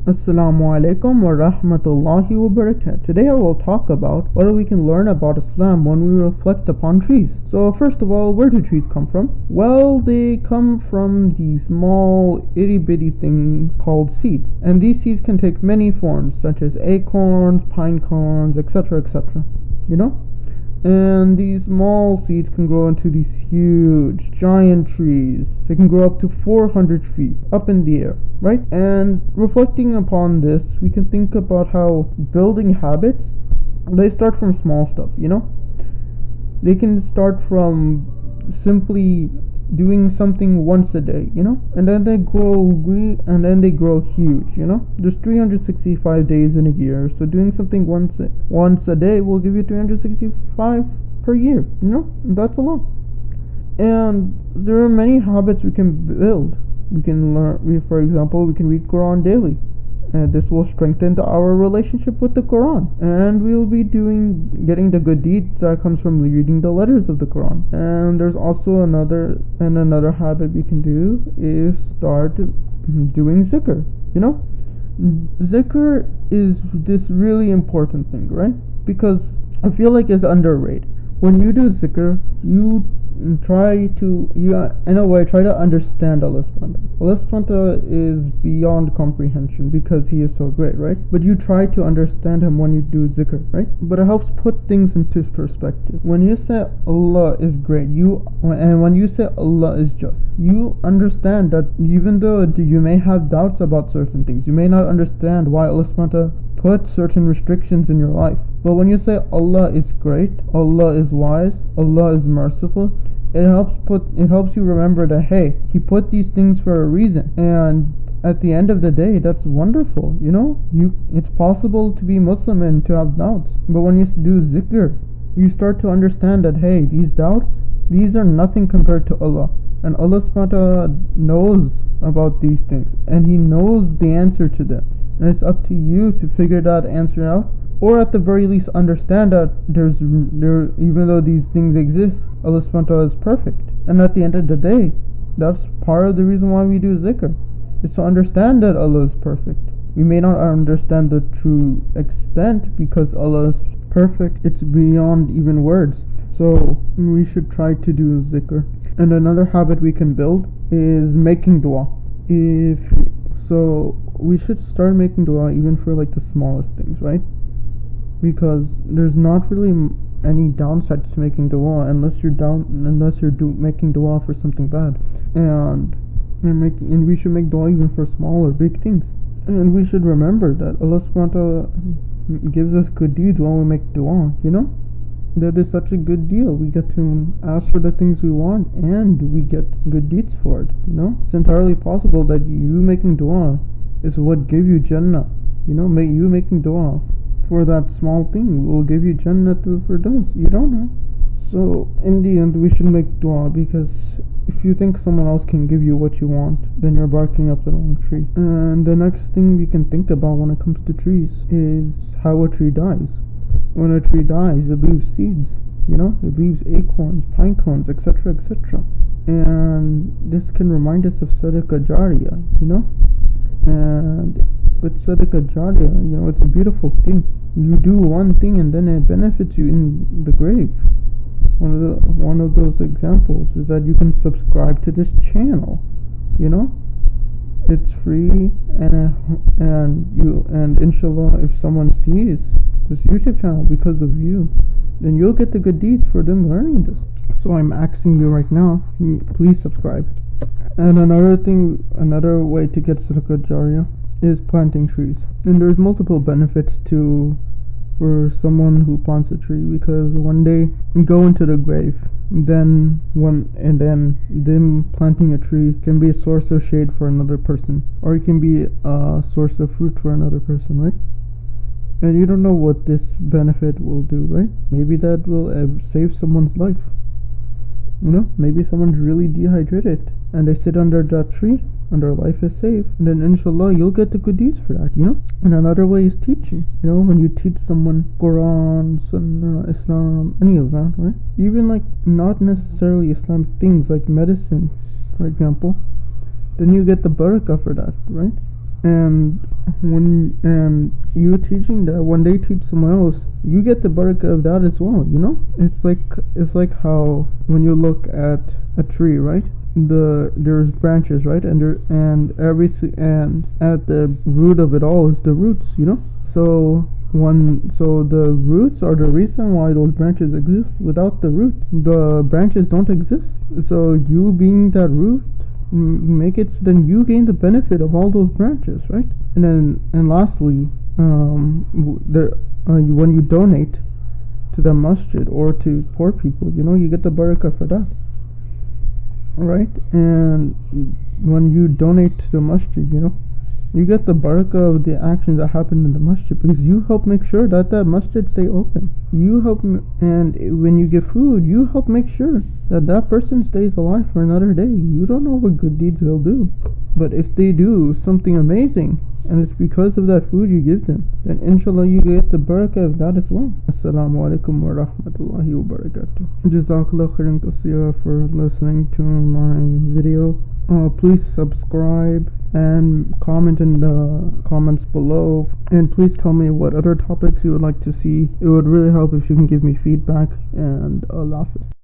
Assalamu alaikum wa rahmatullahi wa barakatuh. Today I will talk about what we can learn about Islam when we reflect upon trees. So first of all, where do trees come from? Well, they come from these small itty bitty thing called seeds. And these seeds can take many forms, such as acorns, pine cones, etc., etc. You know? And these small seeds can grow into these huge, giant trees. They can grow up to 400 feet up in the air, right? And reflecting upon this, we can think about how building habits, they start from small stuff, you know? They can start from simply doing something once a day, you know, and then they grow huge, you know. There's 365 days in a year, so doing something once a day will give you 365 per year, you know, and that's a lot. And there are many habits we can build. We can learn, for example, we can read Quran daily, and this will strengthen our relationship with the Quran, and we will be getting the good deeds that comes from reading the letters of the Quran. And there's also another habit we can do is start doing zikr. You know, zikr is this really important thing, right? Because I feel like it's underrated. When you do zikr, you try to understand Allah subhanahu. Allah subhanahu is beyond comprehension because He is so great, right? But you try to understand Him when you do zikr, right? But it helps put things into perspective. When you say Allah is great, and when you say Allah is just, you understand that even though you may have doubts about certain things, you may not understand why Allah subhanahu put certain restrictions in your life. But when you say Allah is great, Allah is wise, Allah is merciful, it helps you remember that hey, He put these things for a reason. And at the end of the day, that's wonderful, you know? It's possible to be Muslim and to have doubts. But when you do zikr, you start to understand that hey, these doubts, these are nothing compared to Allah. And Allah subhanahu wa ta'ala knows about these things, and He knows the answer to them. And it's up to you to figure that answer out, or at the very least understand that even though these things exist, Allah subhanahu wa ta'ala is perfect. And at the end of the day, that's part of the reason why we do zikr. It's to understand that Allah is perfect. We may not understand the true extent because Allah is perfect. It's beyond even words. So we should try to do zikr. And another habit we can build is making dua. So we should start making dua even for like the smallest things, right? Because there's not really any downside to making dua unless you're making dua for something bad. And we should make dua even for small or big things. And we should remember that Allah subhanahu wa ta'ala gives us good deeds when we make dua, you know? That is such a good deal. We get to ask for the things we want and we get good deeds for it, you know? It's entirely possible that you making dua is what give you Jannah. You know, you making dua for that small thing will give you Jannah for those. You don't know. So in the end, we should make dua, because if you think someone else can give you what you want, then you're barking up the wrong tree. And the next thing we can think about when it comes to trees is how a tree dies. When a tree dies, it leaves seeds, you know, it leaves acorns, pine cones, etc., etc. And this can remind us of sadaqa jaria, you know. And with sadaqa jaria, you know, it's a beautiful thing. You do one thing and then it benefits you in the grave. One of those examples is that you can subscribe to this channel, you know. It's free, and inshallah, if someone sees this YouTube channel because of you, then you'll get the good deeds for them learning this. So I'm asking you right now, please subscribe. And another way to get sadaqa jariyah is planting trees. And there's multiple benefits for someone who plants a tree, because when they go into the grave, then them planting a tree can be a source of shade for another person, or it can be a source of fruit for another person, right? And you don't know what this benefit will do, right? Maybe that will save someone's life. You know, maybe someone's really dehydrated and they sit under that tree and their life is saved. And then inshallah, you'll get the good deeds for that, you know. And another way is teaching. You know, when you teach someone Quran, Sunnah, Islam, any of that, right? Even like not necessarily Islamic things like medicine, for example, then you get the barakah for that, right? And and you teaching that, when they teach someone else, you get the barakah of that as well. It's like how when you look at a tree, right? There's branches, right? And at the root of it all is the roots. So the roots are the reason why those branches exist. Without the root, the branches don't exist. So you being that root, make it so then you gain the benefit of all those branches, right? And lastly, when you donate to the masjid or to poor people, you get the barakah for that, right? And when you donate to the masjid, you get the barakah of the actions that happen in the masjid, because you help make sure that masjid stay open. And when you give food, you help make sure that person stays alive for another day. You don't know what good deeds they'll do, but if they do something amazing, and it's because of that food you give them, then inshallah you get the barakah of that as well. Assalamu alaikum wa rahmatullahi wa barakatuh. Jazakallah khairan kaseera for listening to my video. Please subscribe and comment in the comments below, and please tell me what other topics you would like to see. It would really help if you can give me feedback, and Allah Hafiz.